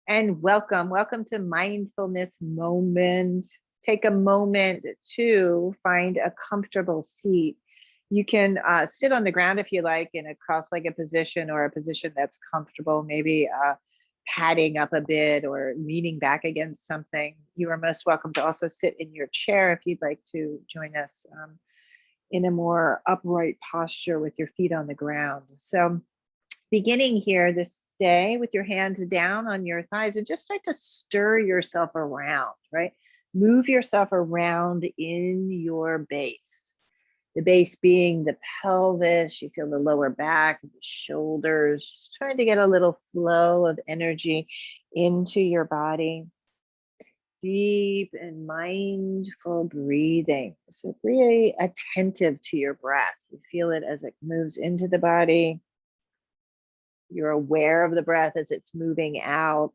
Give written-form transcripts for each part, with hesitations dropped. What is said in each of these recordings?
And welcome to Mindfulness Moment. Take a moment to find a comfortable seat. You can sit on the ground if you like in a cross-legged position or a position that's comfortable, maybe padding up a bit or leaning back against something. You are most welcome to also sit in your chair if you'd like to join us in a more upright posture with your feet on the ground. So beginning here this day with your hands down on your thighs and just start to stir yourself around, right? Move yourself around in your base. The base being the pelvis, you feel the lower back, the shoulders, just trying to get a little flow of energy into your body. Deep and mindful breathing. So really attentive to your breath. You feel it as it moves into the body. You're aware of the breath as it's moving out.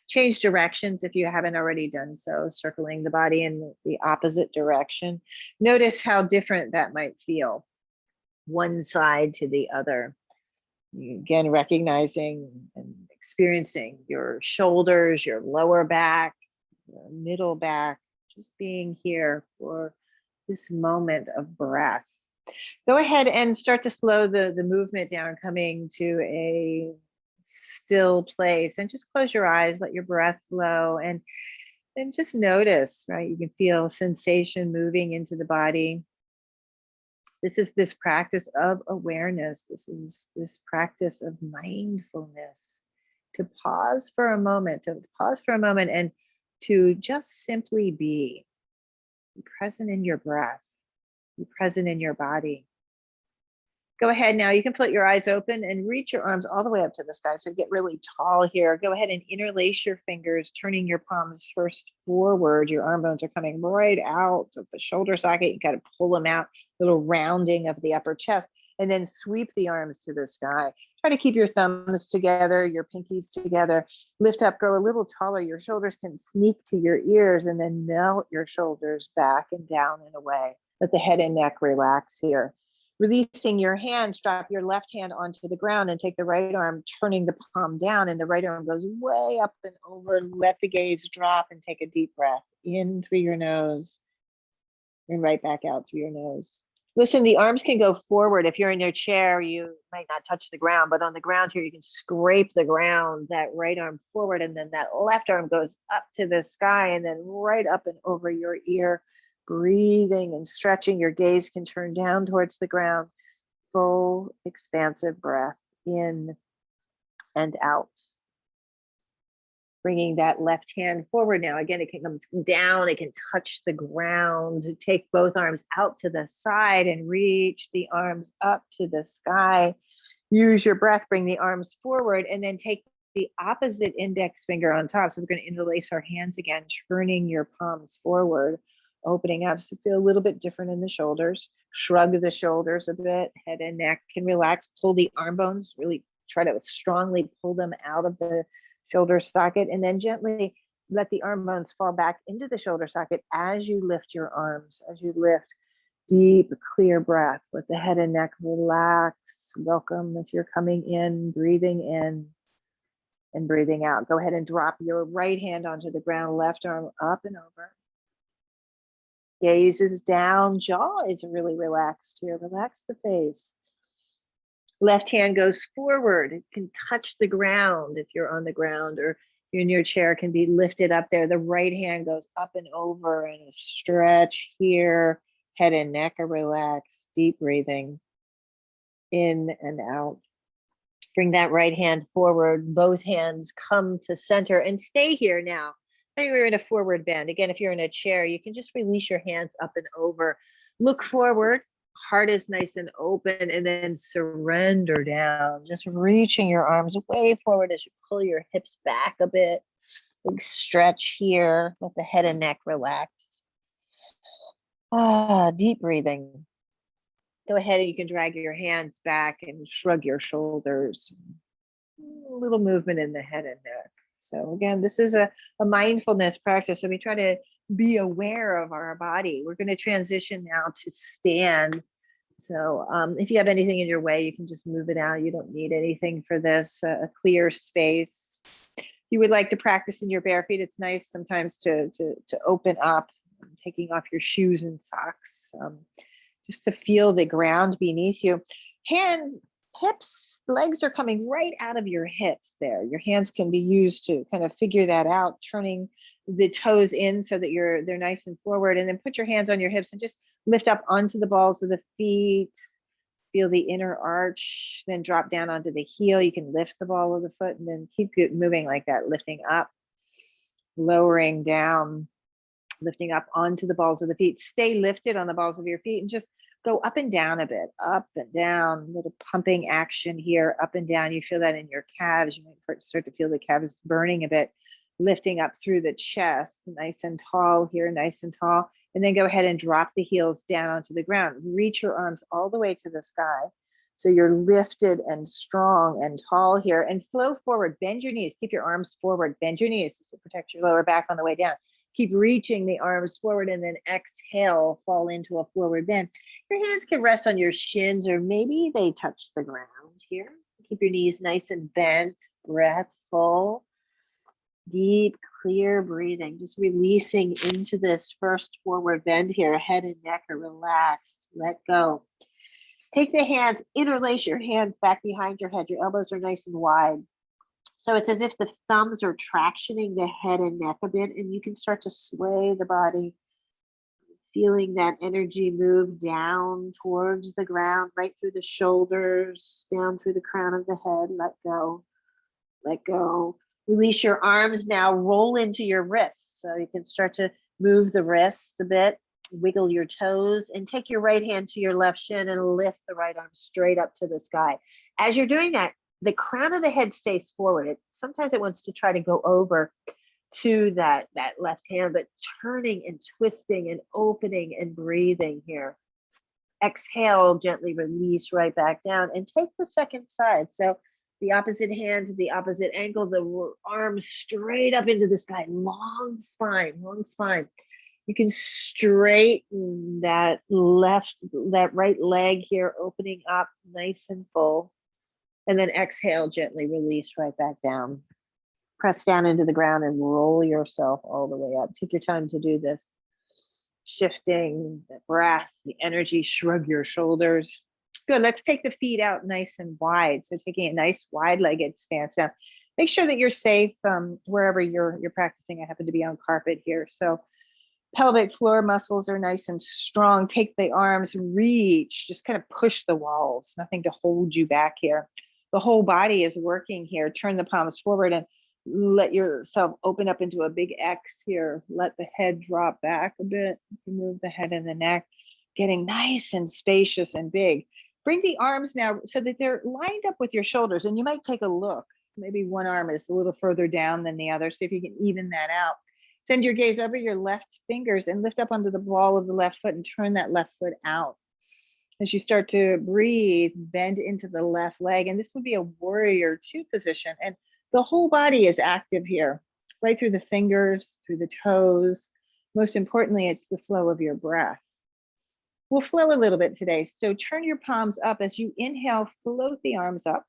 Change directions if you haven't already done so, circling the body in the opposite direction. Notice how different that might feel, one side to the other. Again, recognizing and experiencing your shoulders, your lower back, your middle back, just being here for this moment of breath. Go ahead and start to slow the movement down, coming to a still place, and just close your eyes, let your breath flow, and then just notice, right? You can feel sensation moving into the body. This is this practice of awareness. This is this practice of mindfulness, to pause for a moment, and to just simply be present in your breath. Be present in your body. Go ahead now. You can put your eyes open and reach your arms all the way up to the sky. So get really tall here. Go ahead and interlace your fingers, turning your palms first forward. Your arm bones are coming right out of the shoulder socket. You got to pull them out, little rounding of the upper chest, and then sweep the arms to the sky. Try to keep your thumbs together, your pinkies together. Lift up, grow a little taller. Your shoulders can sneak to your ears, and then melt your shoulders back and down and away. Let the head and neck relax here. Releasing your hands, drop your left hand onto the ground and take the right arm, turning the palm down, and the right arm goes way up and over. Let the gaze drop and take a deep breath in through your nose and right back out through your nose. Listen, the arms can go forward. If you're in your chair, you might not touch the ground, but on the ground here, you can scrape the ground, that right arm forward, and then that left arm goes up to the sky and then right up and over your ear. Breathing and stretching, your gaze can turn down towards the ground. Full, expansive breath in and out. Bringing that left hand forward now. Again, it can come down, it can touch the ground. Take both arms out to the side and reach the arms up to the sky. Use your breath, bring the arms forward, and then take the opposite index finger on top. So we're going to interlace our hands again, turning your palms forward. Opening up, so feel a little bit different in the shoulders. Shrug the shoulders a bit, head and neck can relax. Pull the arm bones, really try to strongly pull them out of the shoulder socket, and then gently let the arm bones fall back into the shoulder socket as you lift your arms, as you lift. Deep, clear breath. Let the head and neck relax. Welcome if you're coming in, breathing in and breathing out. Go ahead and drop your right hand onto the ground, left arm up and over. Gaze is down, jaw is really relaxed here. Relax the face. Left hand goes forward. It can touch the ground if you're on the ground, or you're in your chair, can be lifted up there. The right hand goes up and over and a stretch here. Head and neck are relaxed. Deep breathing in and out. Bring that right hand forward. Both hands come to center and stay here now. Maybe we're in a forward bend. Again, if you're in a chair, you can just release your hands up and over. Look forward, heart is nice and open, and then surrender down. Just reaching your arms way forward as you pull your hips back a bit. Big stretch here. Let the head and neck relax. Deep breathing. Go ahead and you can drag your hands back and shrug your shoulders. A little movement in the head and neck. So again, this is a mindfulness practice. So we try to be aware of our body. We're going to transition now to stand. So if you have anything in your way, you can just move it out. You don't need anything for this, a clear space. you would like to practice in your bare feet, it's nice sometimes to open up, taking off your shoes and socks, just to feel the ground beneath you. Hands, hips, legs are coming right out of your hips there. Your hands can be used to kind of figure that out, turning the toes in so that they're nice and forward, and then put your hands on your hips and just lift up onto the balls of the feet. Feel the inner arch, then drop down onto the heel. You can lift the ball of the foot and then keep moving like that, lifting up, lowering down, lifting up onto the balls of the feet. Stay lifted on the balls of your feet and just go up and down a bit, up and down, little pumping action here, up and down. You feel that in your calves. You might start to feel the calves burning a bit, lifting up through the chest, nice and tall here, nice and tall. And then go ahead and drop the heels down onto the ground. Reach your arms all the way to the sky. So you're lifted and strong and tall here, and flow forward. Bend your knees, keep your arms forward, bend your knees to protect your lower back on the way down. Keep reaching the arms forward, and then exhale, fall into a forward bend. Your hands can rest on your shins, or maybe they touch the ground here. Keep your knees nice and bent, breath full, deep, clear breathing, just releasing into this first forward bend here. Head and neck are relaxed, let go. Take the hands, interlace your hands back behind your head. Your elbows are nice and wide. So it's as if the thumbs are tractioning the head and neck a bit, and you can start to sway the body, feeling that energy move down towards the ground, right through the shoulders, down through the crown of the head. Let go, let go. Release your arms now, roll into your wrists. So you can start to move the wrists a bit, wiggle your toes, and take your right hand to your left shin and lift the right arm straight up to the sky. As you're doing that, the crown of the head stays forward. Sometimes it wants to try to go over to that left hand, but turning and twisting and opening and breathing here. Exhale, gently release right back down, and take the second side. So the opposite hand to the opposite ankle, the arms straight up into the sky, long spine, long spine. You can straighten that right leg here, opening up nice and full. And then exhale, gently release right back down. Press down into the ground and roll yourself all the way up. Take your time to do this. Shifting the breath, the energy, shrug your shoulders. Good, let's take the feet out nice and wide. So taking a nice wide-legged stance now. Make sure that you're safe wherever you're practicing. I happen to be on carpet here. So pelvic floor muscles are nice and strong. Take the arms, reach, just kind of push the walls. Nothing to hold you back here. The whole body is working here. Turn the palms forward and let yourself open up into a big X here. Let the head drop back a bit. Move the head and the neck, getting nice and spacious and big. Bring the arms now so that they're lined up with your shoulders. And you might take a look. Maybe one arm is a little further down than the other. See if you can even that out. Send your gaze over your left fingers and lift up onto the ball of the left foot and turn that left foot out. As you start to breathe, bend into the left leg. And this would be a warrior two position. And the whole body is active here, right through the fingers, through the toes. Most importantly, it's the flow of your breath. We'll flow a little bit today. So turn your palms up as you inhale, float the arms up.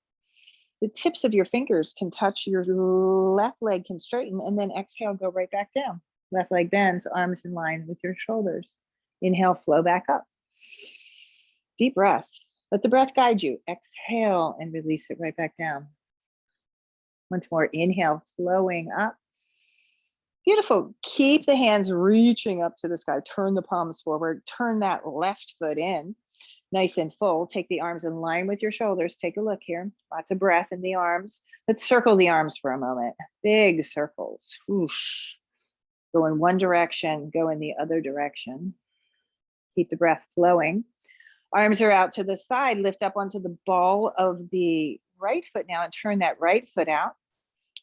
The tips of your fingers can touch, your left leg can straighten, and then exhale, go right back down. Left leg bends, arms in line with your shoulders. Inhale, flow back up. Deep breath. Let the breath guide you. Exhale and release it right back down. Once more, inhale, flowing up. Beautiful. Keep the hands reaching up to the sky. Turn the palms forward. Turn that left foot in. Nice and full. Take the arms in line with your shoulders. Take a look here. Lots of breath in the arms. Let's circle the arms for a moment. Big circles. Whoosh. Go in one direction, go in the other direction. Keep the breath flowing. Arms are out to the side. Lift up onto the ball of the right foot now and turn that right foot out.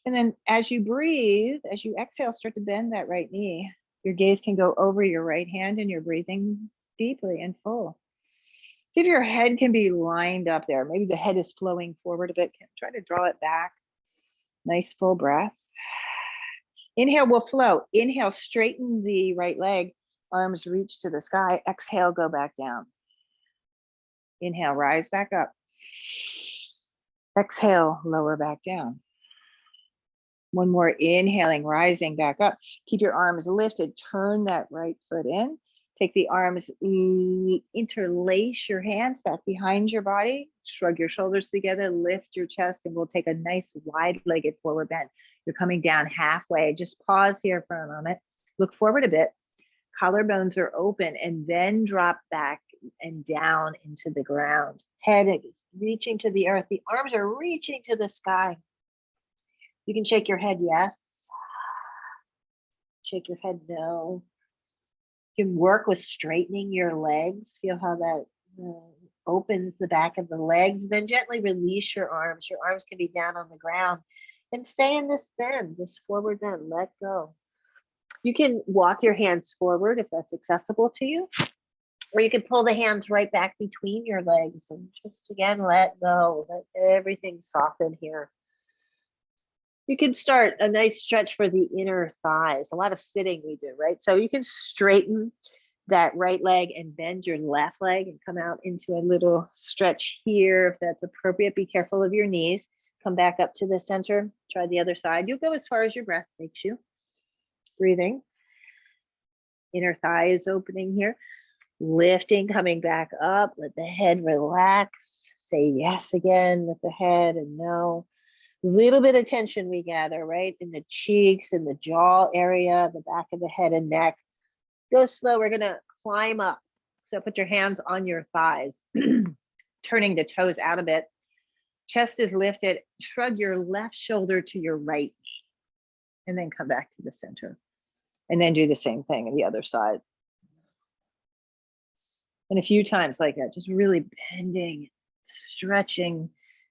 And then as you breathe, as you exhale, start to bend that right knee. Your gaze can go over your right hand and you're breathing deeply and full. See if your head can be lined up there. Maybe the head is flowing forward a bit. Try to draw it back. Nice full breath. Inhale will flow. Inhale, straighten the right leg. Arms reach to the sky. Exhale, go back down. Inhale, rise back up. Exhale, lower back down. One more, inhaling, rising back up. Keep your arms lifted, turn that right foot in. Take the arms, interlace your hands back behind your body, shrug your shoulders together, lift your chest, and we'll take a nice wide-legged forward bend. You're coming down halfway. Just pause here for a moment. Look forward a bit. Collarbones are open, and then drop back and down into the ground. Head is reaching to the earth. The arms are reaching to the sky. You can shake your head, yes. Shake your head, no. You can work with straightening your legs. Feel how that opens the back of the legs. Then gently release your arms. Your arms can be down on the ground. And stay in this bend, this forward bend. Let go. You can walk your hands forward if that's accessible to you. Or you can pull the hands right back between your legs and just, again, let go. Let everything soften here. You can start a nice stretch for the inner thighs. A lot of sitting we do, right? So you can straighten that right leg and bend your left leg and come out into a little stretch here if that's appropriate. Be careful of your knees. Come back up to the center. Try the other side. You'll go as far as your breath takes you. Breathing. Inner thigh is opening here. Lifting, coming back up. Let the head relax. Say yes again with the head and no. Little bit of tension we gather, right? In the cheeks, in the jaw area, the back of the head and neck. Go slow. We're going to climb up. So put your hands on your thighs, turning the toes out a bit. Chest is lifted. Shrug your left shoulder to your right knee. And then come back to the center. And then do the same thing on the other side. And a few times like that, just really bending, stretching,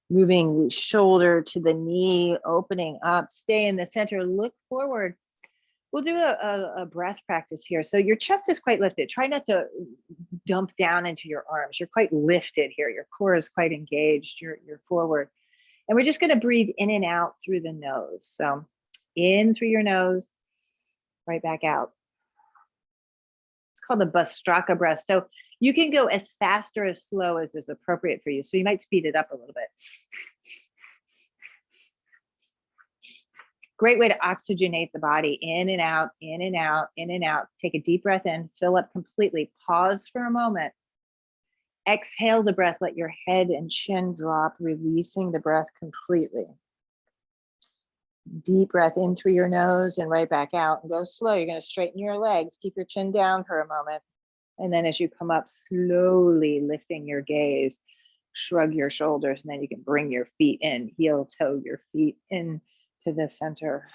moving the shoulder to the knee, opening up, stay in the center, look forward. We'll do a breath practice here. So your chest is quite lifted. Try not to dump down into your arms. You're quite lifted here. Your core is quite engaged. You're forward. And we're just going to breathe in and out through the nose. So in through your nose, right back out. It's called the Bastraka breath. So you can go as fast or as slow as is appropriate for you. So you might speed it up a little bit. Great way to oxygenate the body, in and out, in and out, in and out. Take a deep breath in, fill up completely. Pause for a moment. Exhale the breath, let your head and chin drop, releasing the breath completely. Deep breath in through your nose and right back out, and go slow. You're going to straighten your legs. Keep your chin down for a moment. And then as you come up, slowly lifting your gaze, shrug your shoulders, and then you can bring your feet in, heel toe your feet in to the center.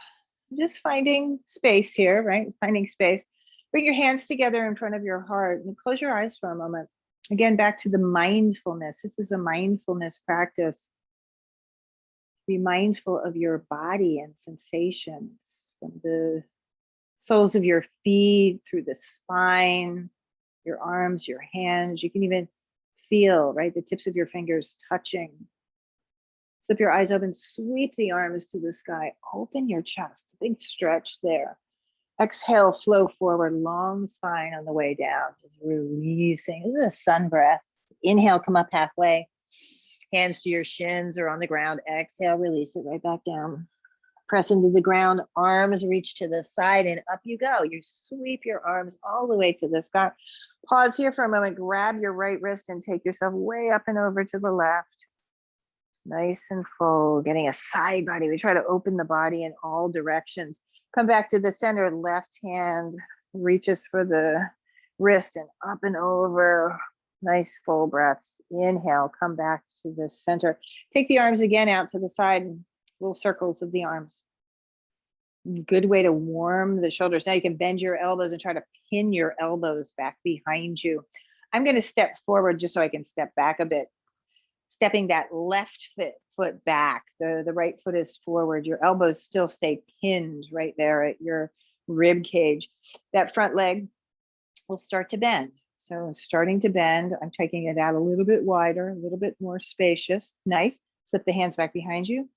Just finding space here, right? Finding space. Bring your hands together in front of your heart and close your eyes for a moment. Again, back to the mindfulness. This is a mindfulness practice. Be mindful of your body and sensations from the soles of your feet through the spine, your arms, your hands. You can even feel, right, the tips of your fingers touching. Slip your eyes open, sweep the arms to the sky, open your chest, big stretch there. Exhale, flow forward, long spine on the way down, just releasing. This is a sun breath. Inhale, come up halfway. Hands to your shins or on the ground. Exhale, release it right back down. Press into the ground, arms reach to the side and up you go. You sweep your arms all the way to the sky. Pause here for a moment, grab your right wrist and take yourself way up and over to the left. Nice and full, getting a side body. We try to open the body in all directions. Come back to the center, left hand reaches for the wrist and up and over. Nice full breaths. Inhale, come back to the center. Take the arms again out to the side, and little circles of the arms. Good way to warm the shoulders. Now you can bend your elbows and try to pin your elbows back behind you. I'm going to step forward just so I can step back a bit. Stepping that left foot back. The right foot is forward. Your elbows still stay pinned right there at your rib cage. That front leg will start to bend. So starting to bend, I'm taking it out a little bit wider, a little bit more spacious. Nice. Slip the hands back behind you.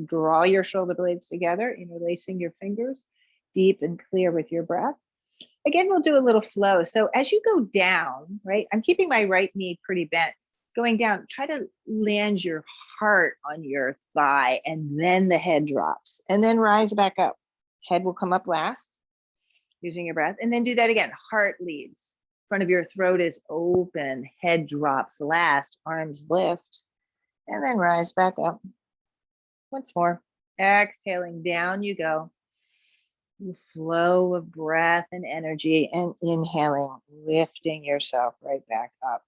Draw your shoulder blades together, interlacing your fingers, deep and clear with your breath. Again, we'll do a little flow. So as you go down, right, I'm keeping my right knee pretty bent. Going down, try to land your heart on your thigh, and then the head drops, and then rise back up. Head will come up last, using your breath, and then do that again. Heart leads, front of your throat is open, head drops last, arms lift, and then rise back up. Once more, exhaling, down you go. Flow of breath and energy, and inhaling, lifting yourself right back up.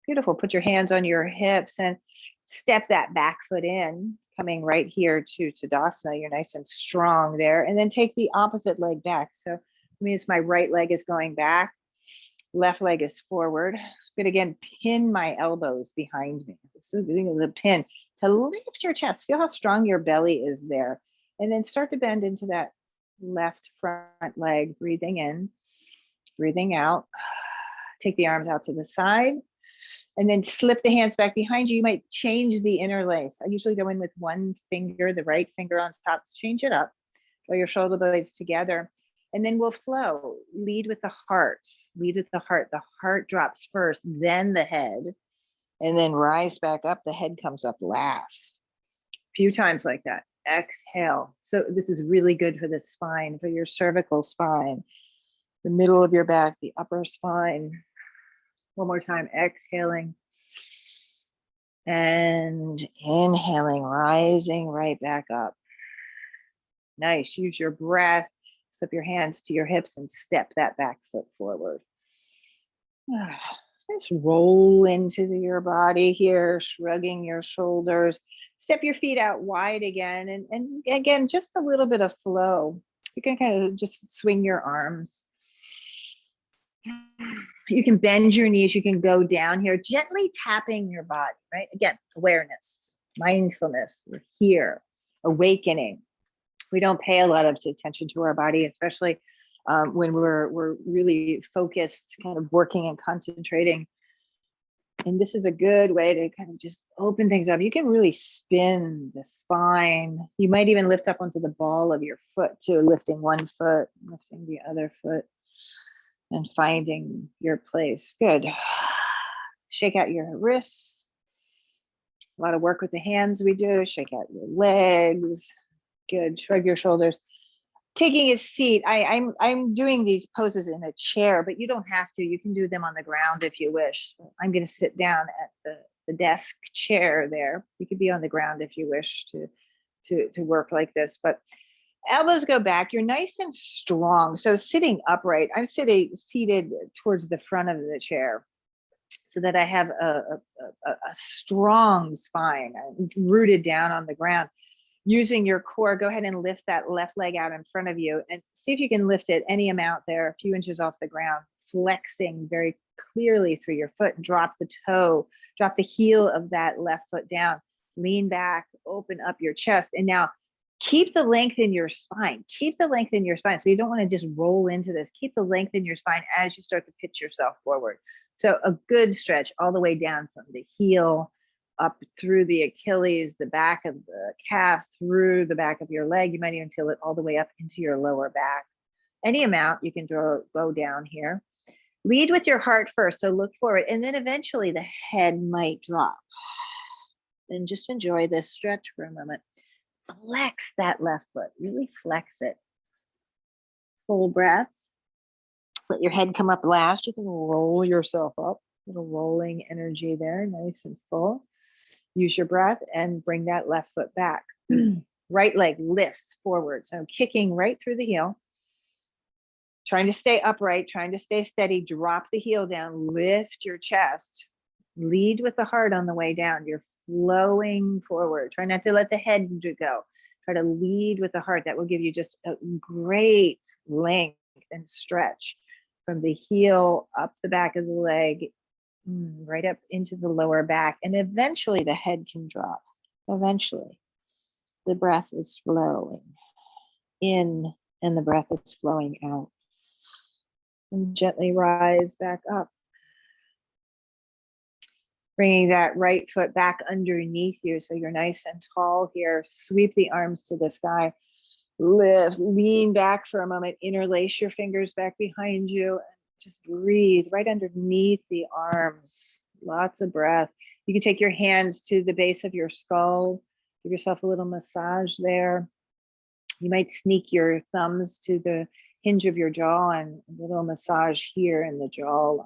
Beautiful. Put your hands on your hips and step that back foot in, coming right here to Tadasana. You're nice and strong there. And then take the opposite leg back. So it means my right leg is going back, left leg is forward. But again, pin my elbows behind me. So the pin to lift your chest. Feel how strong your belly is there. And then start to bend into that left front leg, breathing in, breathing out. Take the arms out to the side. And then slip the hands back behind you. You might change the interlace. I usually go in with one finger, the right finger on top. Change it up. Draw your shoulder blades together. And then we'll flow. Lead with the heart. Lead with the heart. The heart drops first, then the head. And then rise back up. The head comes up last. A few times like that. Exhale. So this is really good for the spine, for your cervical spine, the middle of your back, the upper spine. One more time, exhaling and inhaling, rising right back up. Nice. Use your breath. Slip your hands to your hips and step that back foot forward. Just roll into your body here, shrugging your shoulders. Step your feet out wide again. And again, just a little bit of flow. You can kind of just swing your arms. You can bend your knees. You can go down here, gently tapping your body, right? Again, awareness, mindfulness. We're here, awakening. We don't pay a lot of attention to our body, especially when we're really focused, kind of working and concentrating. And this is a good way to kind of just open things up. You can really spin the spine. You might even lift up onto the ball of your foot too, lifting one foot, lifting the other foot. And finding your place. Good. Shake out your wrists. A lot of work with the hands we do. Shake out your legs. Good. Shrug your shoulders. Taking a seat. I'm doing these poses in a chair, but you don't have to. You can do them on the ground if you wish. I'm going to sit down at the desk chair there. You could be on the ground if you wish to work like this, but elbows go back. You're nice and strong. So sitting upright, I'm seated towards the front of the chair so that I have a strong spine. I'm rooted down on the ground. Using your core, go ahead and lift that left leg out in front of you and see if you can lift it any amount there, a few inches off the ground, flexing very clearly through your foot. Drop the toe, drop the heel of that left foot down. Lean back, open up your chest. And now keep the length in your spine. Keep the length in your spine. So you don't want to just roll into this. Keep the length in your spine as you start to pitch yourself forward. So a good stretch all the way down from the heel up through the Achilles, the back of the calf, through the back of your leg. You might even feel it all the way up into your lower back. Any amount you can go down here. Lead with your heart first. So look forward. And then eventually the head might drop. And just enjoy this stretch for a moment. Flex that left foot, really flex it. Full breath. Let your head come up last. You can roll yourself up. A little rolling energy there, nice and full. Use your breath and bring that left foot back. Right leg lifts forward. So kicking right through the heel. Trying to stay upright, trying to stay steady. Drop the heel down, lift your chest. Lead with the heart on the way down. You're flowing forward. Try not to let the head go. Try to lead with the heart. That will give you just a great length and stretch from the heel up the back of the leg, right up into the lower back. And eventually the head can drop. Eventually the breath is flowing in and the breath is flowing out. And gently rise back up. Bringing that right foot back underneath you so you're nice and tall here. Sweep the arms to the sky. Lift, lean back for a moment. Interlace your fingers back behind you. Just breathe right underneath the arms. Lots of breath. You can take your hands to the base of your skull. Give yourself a little massage there. You might sneak your thumbs to the hinge of your jaw and a little massage here in the jawline.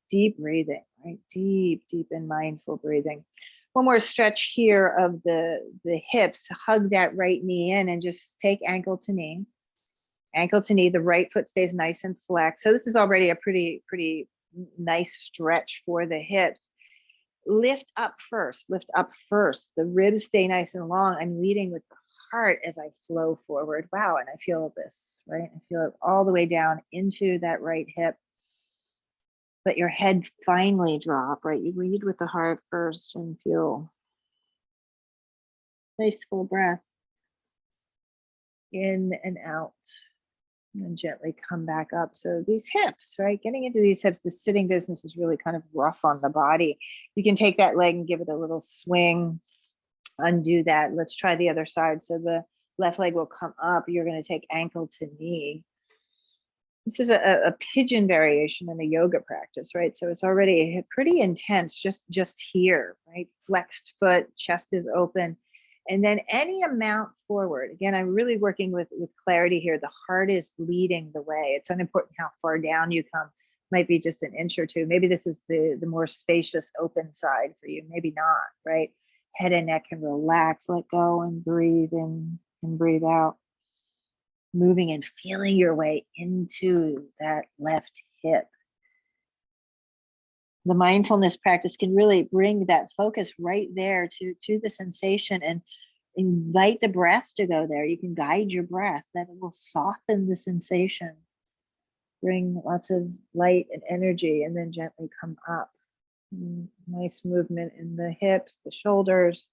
Deep breathing, right? Deep, deep and mindful breathing. One more stretch here of the hips. Hug that right knee in and just take ankle to knee. Ankle to knee, the right foot stays nice and flexed. So this is already a pretty nice stretch for the hips. Lift up first, lift up first. The ribs stay nice and long. I'm leading with the heart as I flow forward. Wow, and I feel this, right? I feel it all the way down into that right hip. Let your head finally drop, right? You lead with the heart first and feel nice full breath in and out. And gently come back up. So these hips, right? Getting into these hips, the sitting business is really kind of rough on the body. You can take that leg and give it a little swing, undo that. Let's try the other side. So the left leg will come up. You're going to take ankle to knee. This is a pigeon variation in a yoga practice, right? So it's already pretty intense just here, right? Flexed foot, chest is open. And then any amount forward. Again, I'm really working with clarity here. The heart is leading the way. It's unimportant how far down you come. Might be just an inch or two. Maybe this is the more spacious open side for you. Maybe not, right? Head and neck can relax, let go and breathe in and breathe out. Moving and feeling your way into that left hip. The mindfulness practice can really bring that focus right there to the sensation and invite the breath to go there. You can guide your breath, that it will soften the sensation, bring lots of light and energy, and then gently come up. Nice movement in the hips, the shoulders.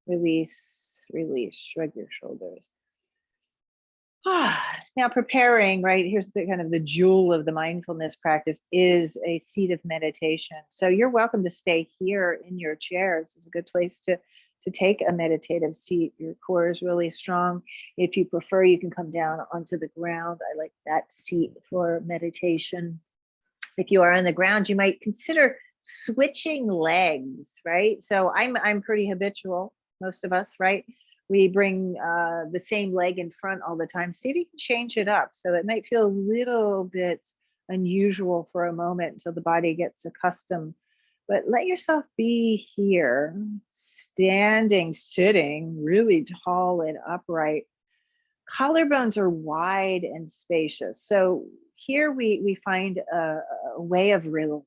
Release, release, shrug your shoulders. Now preparing, right? Here's the kind of the jewel of the mindfulness practice is a seat of meditation. So you're welcome to stay here in your chair. This is a good place to take a meditative seat. Your core is really strong. If you prefer, you can come down onto the ground. I like that seat for meditation. If you are on the ground, you might consider switching legs, right? So I'm pretty habitual, most of us, right? We bring the same leg in front all the time. See if you can change it up. So it might feel a little bit unusual for a moment until the body gets accustomed. But let yourself be here, standing, sitting, really tall and upright. Collarbones are wide and spacious. So here we find a way of relaxing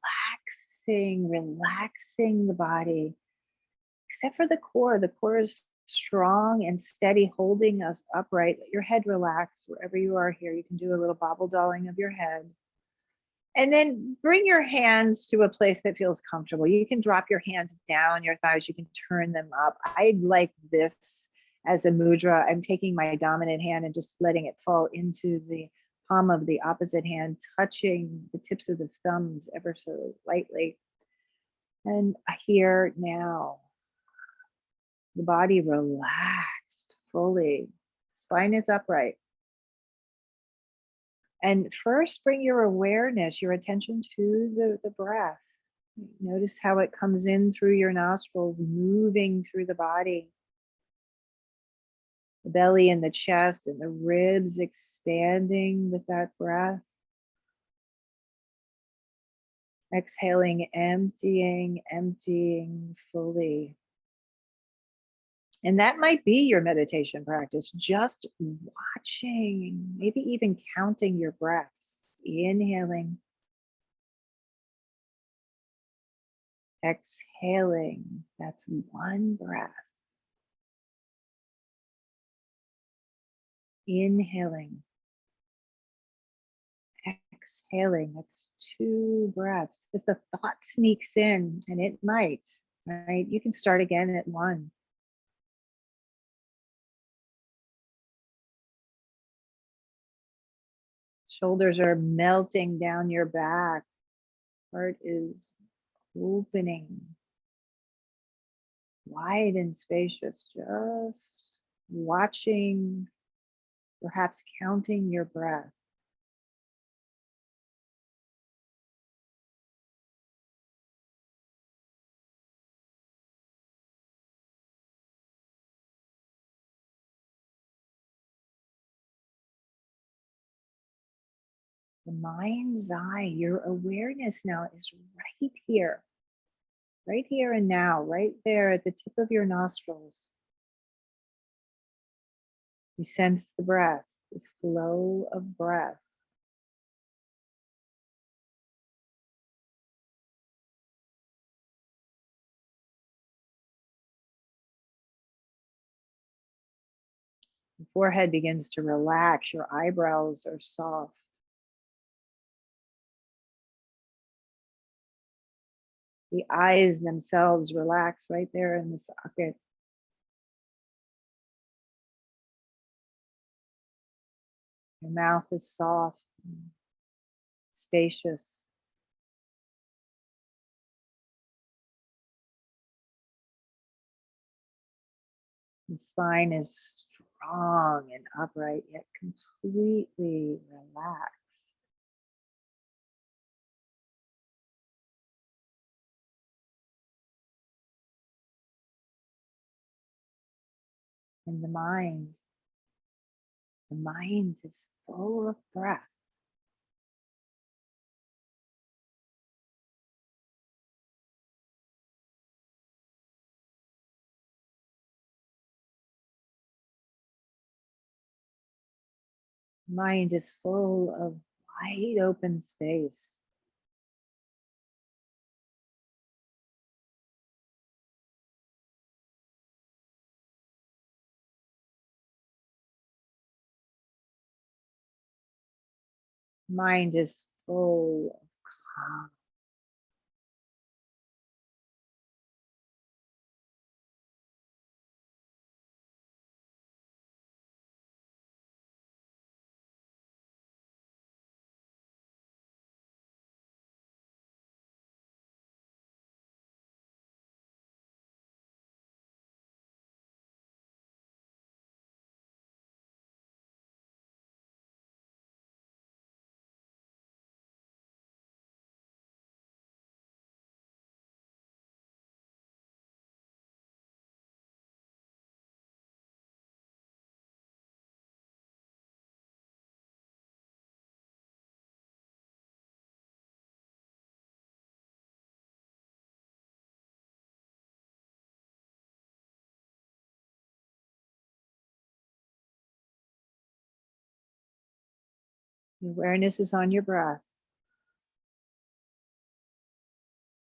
the body, except for the core. The core is strong and steady, holding us upright. Let your head relax wherever you are here. You can do a little bobble dolling of your head. And then bring your hands to a place that feels comfortable. You can drop your hands down your thighs. You can turn them up. I like this as a mudra. I'm taking my dominant hand and just letting it fall into the palm of the opposite hand, touching the tips of the thumbs ever so lightly. And here now, the body relaxed fully. Spine is upright. And first, bring your awareness, your attention to the breath. Notice how it comes in through your nostrils, moving through the body. The belly and the chest and the ribs expanding with that breath. Exhaling, emptying fully. And that might be your meditation practice, just watching, maybe even counting your breaths. Inhaling, exhaling, that's one breath. Inhaling, exhaling, that's two breaths. If the thought sneaks in, and it might, right? You can start again at one. Shoulders are melting down your back. Heart is opening, wide and spacious, just watching, perhaps counting your breath. the mind's eye, your awareness now is right here and now, right there at the tip of your nostrils. You sense the breath, the flow of breath. The forehead begins to relax, your eyebrows are soft. The eyes themselves relax right there in the socket. Your mouth is soft and spacious. The spine is strong and upright, yet completely relaxed. And the mind is full of breath. Mind is full of wide open space. Mind is full of calm. The awareness is on your breath,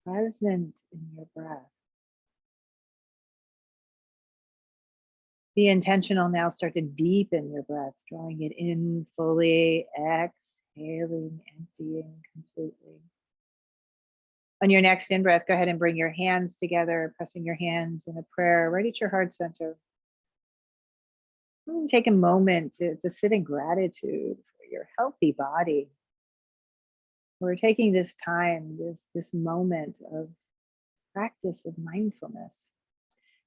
present in your breath. Be intentional now, start to deepen your breath, drawing it in fully, exhaling, emptying completely. On your next in-breath, go ahead and bring your hands together, pressing your hands in a prayer right at your heart center. Take a moment to sit in gratitude for your healthy body. We're taking this time, this moment of practice of mindfulness.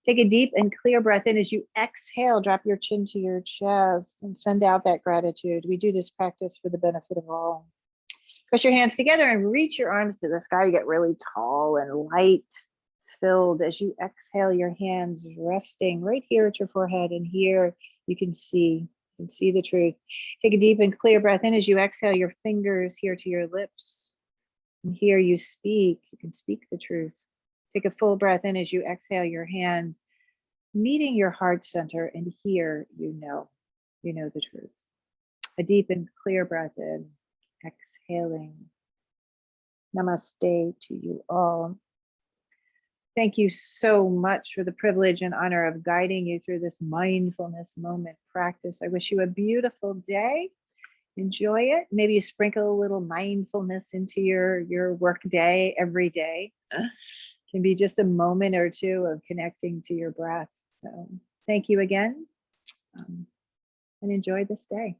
Take a deep and clear breath in. As you exhale, drop your chin to your chest and send out that gratitude. We do this practice for the benefit of all. Press your hands together and reach your arms to the sky. You get really tall and light filled as you exhale, your hands resting right here at your forehead. And here you can see the truth. Take a deep and clear breath in. As you exhale, your fingers here to your lips. And here you can speak the truth. Take a full breath in as you exhale, your hands meeting your heart center, and here you know the truth. A deep and clear breath in, exhaling. Namaste to you all. Thank you so much for the privilege and honor of guiding you through this mindfulness moment practice. I wish you a beautiful day. Enjoy it. Maybe you sprinkle a little mindfulness into your work day every day. Can be just a moment or two of connecting to your breath. So thank you again, and enjoy this day.